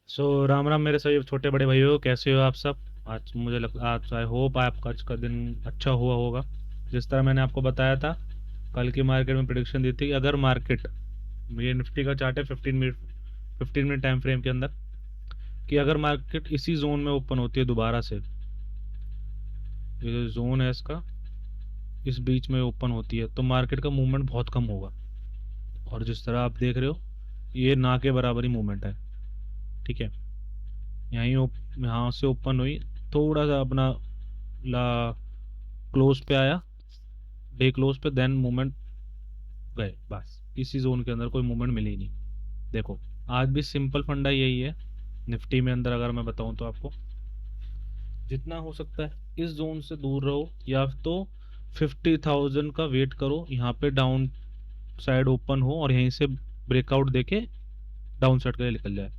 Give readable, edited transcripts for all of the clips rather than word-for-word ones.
राम राम मेरे सभी छोटे बड़े भाइयों, कैसे हो आप सब। आज आई होप आपका आज का दिन अच्छा हुआ होगा। जिस तरह मैंने आपको बताया था, कल की मार्केट में प्रिडिक्शन दी थी कि अगर मार्केट, ये निफ्टी का चार्ट है 15 मिनट टाइम फ्रेम के अंदर, कि अगर मार्केट इसी जोन में ओपन होती है दोबारा से, ये जो जोन है इसका, इस बीच में ओपन होती है तो मार्केट का मूवमेंट बहुत कम होगा। और जिस तरह आप देख रहे हो, ये ना के बराबर ही मूवमेंट है। ठीक है। यहाँ से ओपन हुई, थोड़ा सा अपना ला क्लोज पे आया, डे क्लोज पे, देन मूवमेंट गए, बस इसी जोन के अंदर कोई मूवमेंट मिली ही नहीं। देखो, आज भी सिंपल फंडा यही है निफ्टी में अंदर, अगर मैं बताऊं तो आपको, जितना हो सकता है इस जोन से दूर रहो, या तो 50,000 का वेट करो, यहाँ पे डाउन साइड ओपन हो और यहीं से ब्रेकआउट देके डाउन साइड के लिए निकल जाए।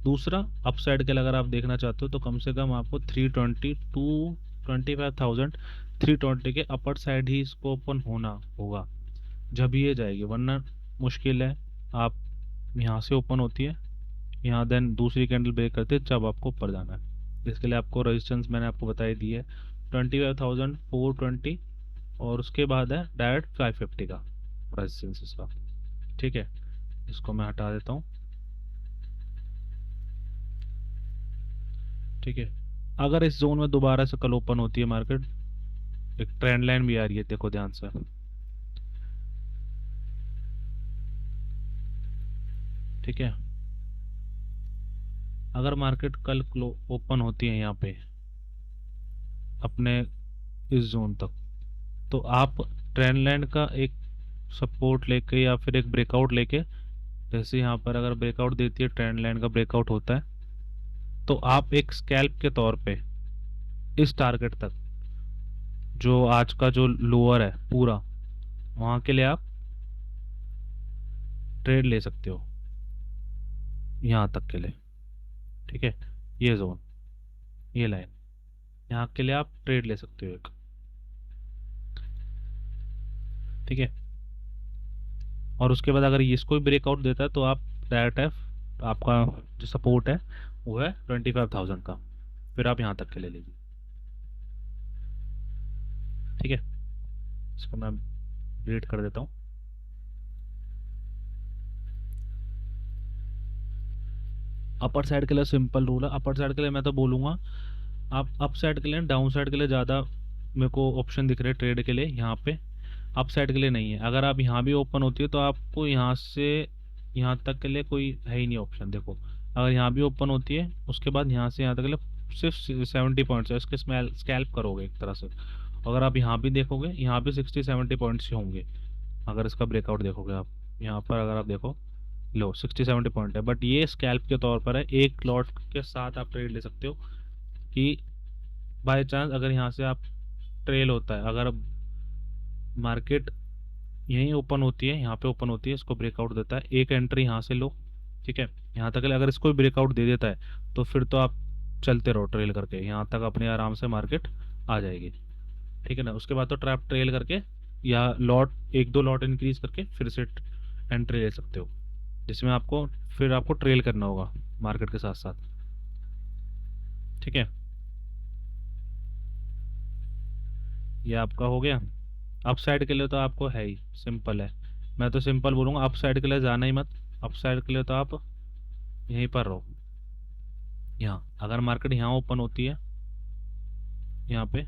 दूसरा, अप साइड के लिए अगर आप देखना चाहते हो तो कम से कम आपको 320 टू 25,000, 320 के अपर साइड ही इसको ओपन होना होगा, जब ये जाएगी, वरना मुश्किल है। आप यहाँ से ओपन होती है, यहाँ देन दूसरी कैंडल ब्रेक करते हैं, जब आपको ऊपर जाना है। इसके लिए आपको रेजिस्टेंस मैंने आपको बताई दी है, 25,420, और उसके बाद है डायरेक्ट 550 का रेजिस्टेंस इसका। ठीक है, इसको मैं हटा देता हूँ। ठीक है, अगर इस जोन में दोबारा से कल ओपन होती है मार्केट, एक ट्रेंड लाइन भी आ रही है, देखो ध्यान से। ठीक है, अगर मार्केट कल ओपन होती है यहाँ पे अपने इस जोन तक, तो आप ट्रेंड लाइन का एक सपोर्ट लेके या फिर एक ब्रेकआउट लेके, जैसे यहाँ पर अगर ब्रेकआउट देती है, ट्रेंड लाइन का ब्रेकआउट होता है, तो आप एक स्कैल्प के तौर पे इस टारगेट तक, जो आज का जो लोअर है पूरा, वहां के लिए आप ट्रेड ले सकते हो, यहाँ तक के लिए। ठीक है, ये जोन, ये लाइन, यहाँ के लिए आप ट्रेड ले सकते हो एक। ठीक है, और उसके बाद अगर ये इसको भी ब्रेकआउट देता है तो आप डायरेक्ट है, आपका जो सपोर्ट है वो है 25,000 का, फिर आप यहाँ तक के ले लीजिए। ठीक है, इसको मैं डिलीट कर देता हूँ। अपर साइड के लिए सिंपल रूल है, अपर साइड के लिए मैं तो बोलूँगा, आप अप साइड के लिए, डाउन साइड के लिए ज़्यादा मेरे को ऑप्शन दिख रहे हैं ट्रेड के लिए यहाँ पे, अप साइड के लिए नहीं है। अगर आप यहाँ भी ओपन होती है तो आपको यहाँ से यहाँ तक के लिए कोई है ही नहीं ऑप्शन। देखो, अगर यहाँ भी ओपन होती है, उसके बाद यहाँ से यहाँ तक के लिए सिर्फ 70 पॉइंट्स है, इसके स्कैल्प करोगे एक तरह से। अगर आप यहाँ भी देखोगे, यहाँ भी 60-70 पॉइंट्स ही होंगे। अगर इसका ब्रेकआउट देखोगे आप, यहाँ पर अगर आप देखो, लो 60-70 पॉइंट है, बट ये स्कैल्प के तौर पर है, एक लॉट के साथ आप ट्रेड ले सकते हो। कि बाय चांस अगर यहाँ से आप ट्रेल होता है, अगर मार्केट यहीं ओपन होती है, यहाँ पे ओपन होती है, इसको ब्रेकआउट देता है, एक एंट्री यहाँ से लो। ठीक है, यहाँ तक अगर इसको भी ब्रेकआउट दे देता है तो फिर तो आप चलते रहो ट्रेल करके, यहाँ तक अपने आराम से मार्केट आ जाएगी। ठीक है ना, उसके बाद तो ट्रैप ट्रेल करके या लॉट, एक दो लॉट इंक्रीज करके फिर से एंट्री ले सकते हो, जिसमें आपको फिर आपको ट्रेल करना होगा मार्केट के साथ साथ। ठीक है, ये आपका हो गया। अप साइड के लिए तो आपको है ही, सिंपल है, मैं तो सिंपल बोलूँगा, अप साइड के लिए जाना ही मत। अप साइड के लिए तो आप यहीं पर रहो। यहाँ अगर मार्केट यहाँ ओपन होती है, यहाँ पे,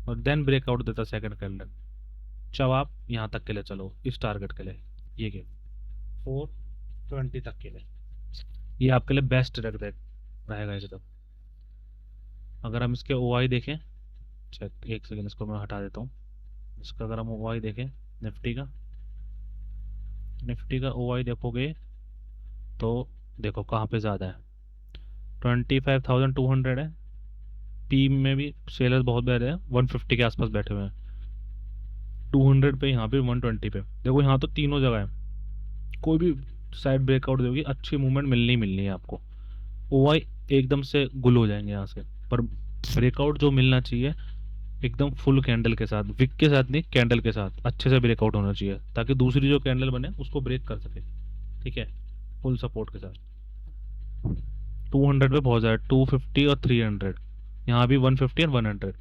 और देन ब्रेकआउट देता सेकंड कैंडल, जब आप यहाँ तक के लिए चलो इस टारगेट के लिए, ये के 420 तक के लिए, ये आपके लिए बेस्ट रहेगा एकदम। अगर हम इसके ओ आई देखें, चेक, एक सेकंड इसको मैं हटा देता हूँ। इसका अगर हम ओ आई देखें, निफ्टी का, निफ्टी का ओ आई देखोगे तो देखो कहाँ पे ज़्यादा है, 25,200 है। पी में भी सेलर्स बहुत बैठे हैं, 150 के आसपास बैठे हुए हैं, 200 पे, यहाँ पे 120 पे। देखो यहाँ तो तीनों जगह है, कोई भी साइड ब्रेकआउट दोगी अच्छी मूवमेंट मिलनी ही मिलनी है आपको। ओ आई एकदम से गुल हो जाएंगे यहाँ से, पर ब्रेकआउट जो मिलना चाहिए एकदम फुल कैंडल के साथ, विक के साथ नहीं, कैंडल के साथ अच्छे से ब्रेकआउट होना चाहिए, ताकि दूसरी जो कैंडल बने उसको ब्रेक कर सके। ठीक है, फुल सपोर्ट के साथ। 200 पे पहुंच जाए, 250 और 300। यहाँ भी 150 और 100।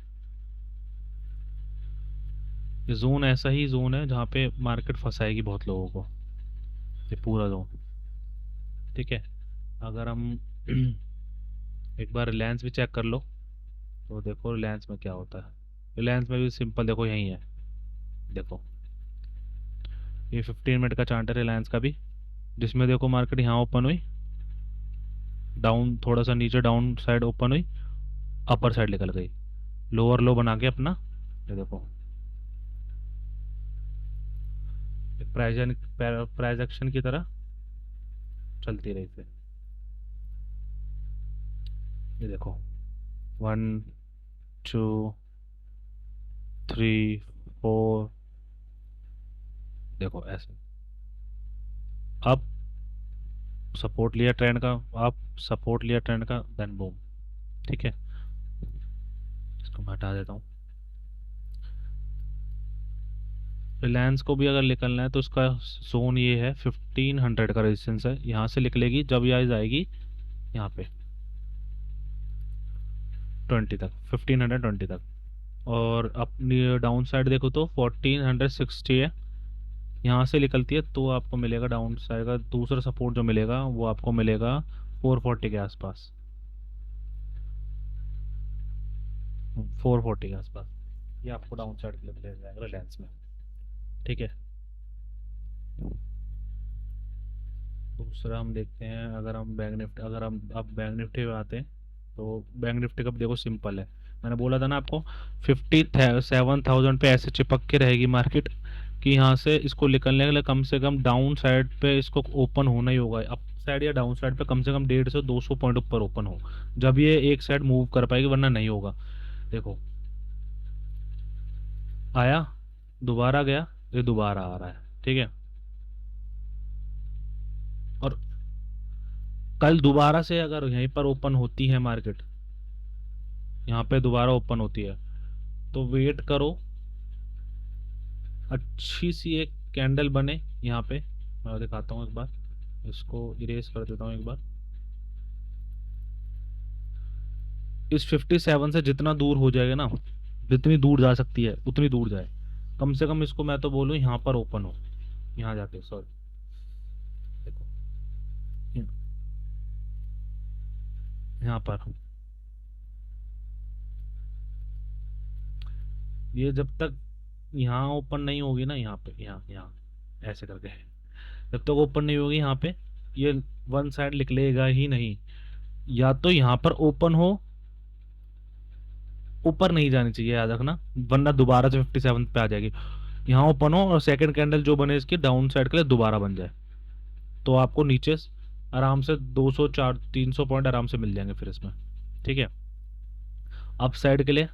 ये जोन ऐसा ही जोन है जहाँ पे मार्केट फंसाएगी बहुत लोगों को, ये पूरा जोन। ठीक है। अगर हम एक बार रिलायंस भी चेक कर लो, तो देखो रिलायंस में क्या होता है। रिलायंस में भी सिंपल, देखो यही है। देखो ये 15 मिनट का चार्ट है रिलायंस का भी, जिसमें देखो मार्केट यहाँ ओपन हुई, डाउन थोड़ा सा नीचे डाउन साइड ओपन हुई, अपर साइड निकल गई, लोअर लो बना के अपना। ये देखो प्राइज प्राइज एक्शन की तरह चलती रही फिर। ये देखो 1 2 3 4, देखो ऐसे। अब सपोर्ट लिया ट्रेंड का, आप सपोर्ट लिया ट्रेंड का, देन बूम। ठीक है, इसको मैं हटा देता हूँ। रिलायंस को भी अगर निकलना है तो उसका जोन ये है, 1500 का रेजिस्टेंस है, यहाँ से निकलेगी जब यह जाएगी यहाँ पे 20 तक, 1520 तक। और अपनी डाउन साइड देखो तो 1460 है, यहाँ से निकलती है तो आपको मिलेगा डाउन साइड का दूसरा सपोर्ट जो मिलेगा वो आपको मिलेगा 440 के आसपास। 440 के आसपास ये आपको डाउन साइड के लिए मिल जाएगा रिलायंस में। ठीक है। दूसरा हम देखते हैं, अगर हम बैंक निफ्टी, अगर हम अब बैंक निफ्टी में आते हैं, तो बैंक निफ्टी का भी देखो सिंपल है। मैंने बोला था ना आपको, 57,000 पे ऐसे चिपक के रहेगी मार्केट, कि यहाँ से इसको निकलने के लिए कम से कम डाउन साइड पे इसको ओपन होना ही होगा। अप साइड या डाउन साइड पे कम से कम 150 से 200 पॉइंट ऊपर ओपन हो, जब ये एक साइड मूव कर पाएगी, वरना नहीं होगा। देखो आया, दोबारा गया, ये दोबारा आ रहा है। ठीक है। और कल दोबारा से अगर यहीं पर ओपन होती है मार्केट, यहाँ पे दोबारा ओपन होती है, तो वेट करो, अच्छी सी एक कैंडल बने यहाँ पे। मैं दिखाता हूँ एक बार, इसको इरेज कर देता हूँ एक बार। इस 57 से जितना दूर हो जाएगा ना, जितनी दूर जा सकती है उतनी दूर जाए, कम से कम इसको मैं तो बोलूँ यहाँ पर ओपन हो, यहाँ जाके, सॉरी देखो यहाँ पर, ये जब तक यहाँ ओपन नहीं होगी ना, यहाँ पे, यहाँ यहाँ ऐसे करके, जब तक ओपन नहीं होगी यहाँ पे, ये वन साइड निकलेगा ही नहीं। या तो यहाँ पर ओपन हो, ऊपर नहीं जानी चाहिए याद रखना, वरना दोबारा से 57 पे आ जाएगी। यहाँ ओपन हो और सेकंड कैंडल जो बने इसकी डाउन साइड के लिए दोबारा बन जाए, तो आपको नीचे आराम से 200 4 300 पॉइंट आराम से मिल जाएंगे फिर इसमें। ठीक है। अप साइड के लिए,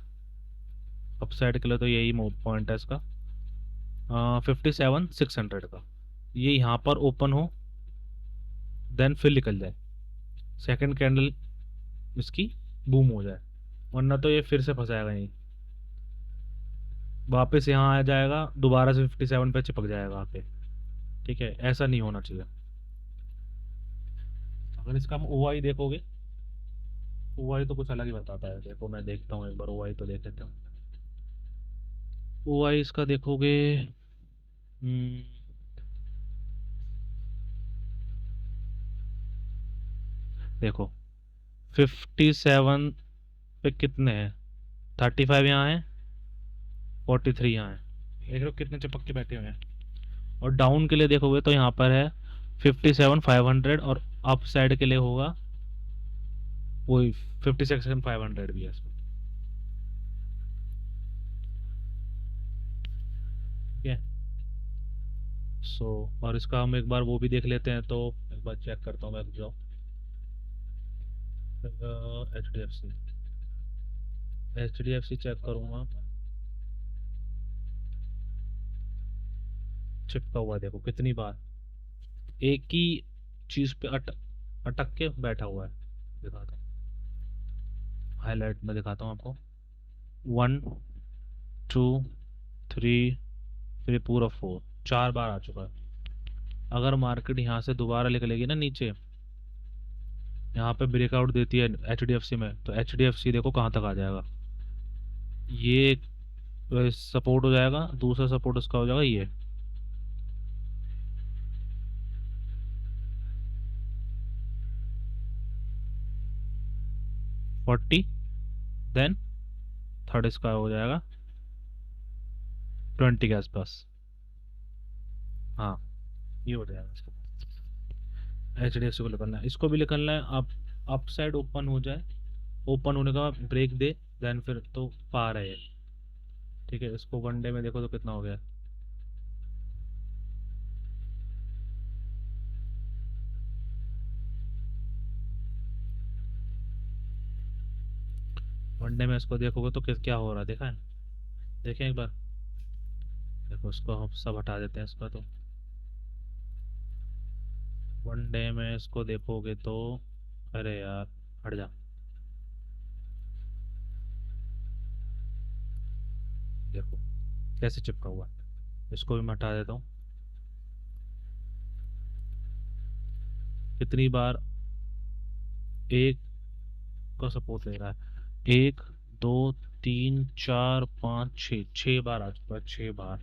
अप साइड के लिए तो यही पॉइंट है इसका, 57,600 का। ये यहाँ पर ओपन हो, देन फिर निकल जाए, सेकंड कैंडल इसकी बूम हो जाए, वरना तो ये फिर से फंसाएगा नहीं, वापस यहाँ आ जाएगा, दोबारा से 57 पे चिपक जाएगा वहाँ पे। ठीक है, ऐसा नहीं होना चाहिए। अगर इसका हम ओआई देखोगे, ओआई तो कुछ अलग ही बताता है। देखो मैं देखता हूँ एक बार, ओआई तो देख लेते हैं। ओआई इसका देखोगे, हम्म, देखो 57 पे कितने हैं, 35 यहाँ है, 43 यहाँ है, देख रहे हो कितने चिपक के बैठे हुए हैं। और डाउन के लिए देखोगे तो यहाँ पर है 57,500, और अप साइड के लिए होगा वही 56,500 भी है इसमें। ठीक है। सो और इसका हम एक बार वो भी देख लेते हैं, तो एक बार चेक करता हूँ मैं, रुक जाओ। HDFC, HDFC चेक करूँगा, चिपका हुआ है, देखो कितनी बार एक ही चीज पे अटक के बैठा हुआ है। दिखाता हूँ, हाईलाइट में दिखाता हूँ आपको। 1 2 3, फिर पूरा 4, 4 बार आ चुका है। अगर मार्केट यहाँ से दोबारा निकलेगी ना नीचे, यहाँ पे ब्रेकआउट देती है HDFC में, तो HDFC देखो कहाँ तक आ जाएगा। ये सपोर्ट हो जाएगा, दूसरा सपोर्ट उसका हो जाएगा ये। फोर्टी, देन थर्ड इसका हो जाएगा 20 के आसपास। हाँ, ये हो जाएगा इसका। HDFC को निकलना है, इसको भी निकलना है। आप अप साइड ओपन हो जाए, ओपन होने का ब्रेक दे, देन फिर तो पार है ये। ठीक है, इसको वनडे में देखो तो कितना हो गया। वनडे में इसको देखोगे तो क्या हो रहा है, देखा है? देखें एक बार, देखो इसको हम सब हटा देते हैं इसका। तो वनडे में इसको देखोगे तो, अरे यार हट जा, देखो कैसे चिपका हुआ है। इसको भी मैं हटा देता हूँ। कितनी बार एक का सपोर्ट ले रहा है? एक, दो, तीन, चार, पाँच, छः, 6 बार आ चुका है, 6 बार।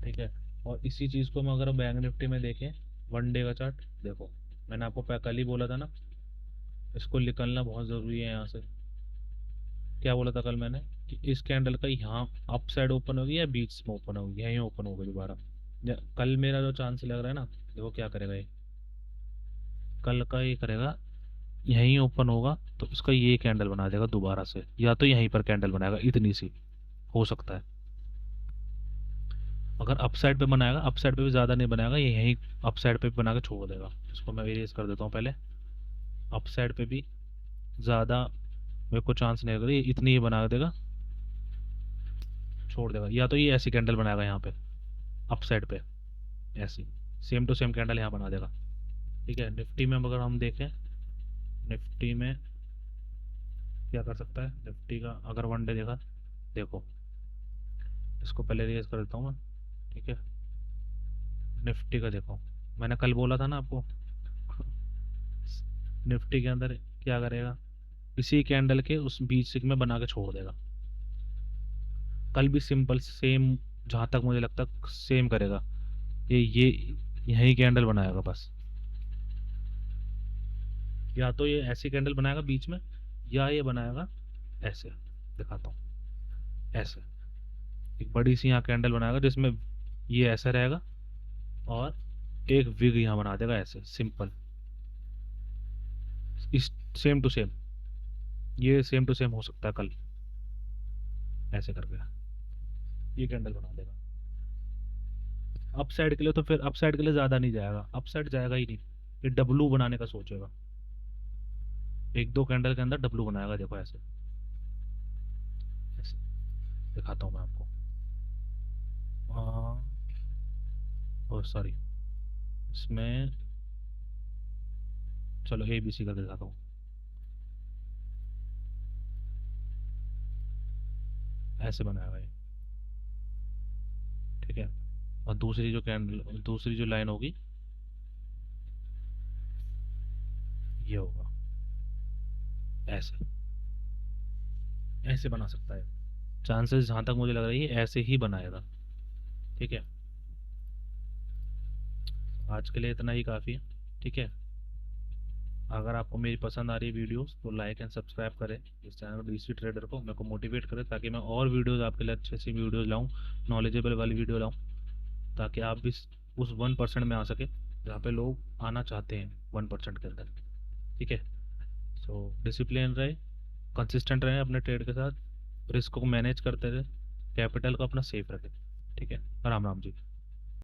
ठीक है। और इसी चीज़ को हम अगर बैंक निफ्टी में देखें, वनडे का चार्ट देखो, मैंने आपको कल ही बोला था ना, इसको निकलना बहुत ज़रूरी है यहाँ से। क्या बोला था कल मैंने, कि इस कैंडल का यहाँ अप साइड ओपन होगी या बीच में ओपन होगी, यहीं ओपन होगी दोबारा। कल मेरा जो चांस लग रहा है ना, देखो क्या करेगा ये। कल का ये करेगा, यहीं ओपन होगा तो इसका ये कैंडल बना देगा दोबारा से, या तो यहीं पर कैंडल बनाएगा इतनी सी, हो सकता है। अगर अपसाइड पे बनाएगा, अपसाइड पे भी ज़्यादा नहीं बनाएगा, ये यहीं अपसाइड पे बना के छोड़ देगा। इसको मैं इरेज कर देता हूँ पहले। अपसाइड पे भी ज़्यादा मेरे को चांस नहीं लग रही, इतनी ही बना देगा, छोड़ देगा। या तो ये ऐसी कैंडल बनाएगा यहाँ पे अपसाइड पे, ऐसी सेम टू सेम कैंडल यहाँ बना देगा। ठीक है। निफ्टी में अगर हम देखें, निफ्टी में क्या कर सकता है, निफ्टी का अगर वनडे देखा, देखो इसको पहले रेज कर देता हूँ मैं। ठीक है। निफ्टी का देखो, मैंने कल बोला था ना आपको, निफ्टी के अंदर क्या करेगा, इसी कैंडल के उस बीच में बना के छोड़ देगा। कल भी सिंपल सेम, जहाँ तक मुझे लगता है सेम करेगा। ये यही कैंडल बनाएगा बस। या तो ये ऐसी कैंडल बनाएगा बीच में, या ये बनाएगा ऐसे, दिखाता हूँ, ऐसे एक बड़ी सी यहाँ कैंडल बनाएगा जिसमें ये ऐसा रहेगा, और एक विग यहाँ बना देगा ऐसे सिंपल। इस सेम टू सेम, ये सेम टू सेम हो सकता है कल, ऐसे करके ये कैंडल बना देगा। अप साइड के लिए तो फिर अप साइड के लिए ज़्यादा नहीं जाएगा, अप साइड जाएगा ही नहीं। ये डब्लू बनाने का सोचेगा, एक दो कैंडल के अंदर डब्लू बनाएगा, देखो ऐसे, ऐसे दिखाता हूँ मैं आपको। ओ सॉरी, इसमें चलो ABC करके दिखाता हूँ, ऐसे बनाएगा ये। ठीक है। और दूसरी जो कैंडल, दूसरी जो लाइन होगी, ये होगा ऐसे, ऐसे बना सकता है। चांसेस जहाँ तक मुझे लग रही है ऐसे ही बनाएगा। ठीक है। आज के लिए इतना ही काफ़ी है। ठीक है। अगर आपको मेरी पसंद आ रही है वीडियोस, तो लाइक एंड सब्सक्राइब करें इस चैनल डीसी ट्रेडर को, मेरे को मोटिवेट करें ताकि मैं और वीडियोस आपके लिए अच्छी अच्छी वीडियोस लाऊं, नॉलेजेबल वाली वीडियो लाऊं, ताकि आप भी उस 1% में आ सके जहाँ पे लोग आना चाहते हैं, 1% के अंदर। ठीक है। सो डिसिप्लिन रहे, कंसिस्टेंट रहे अपने ट्रेड के साथ, रिस्क को मैनेज करते रहे, कैपिटल को अपना सेफ रखें। ठीक है। राम राम जी।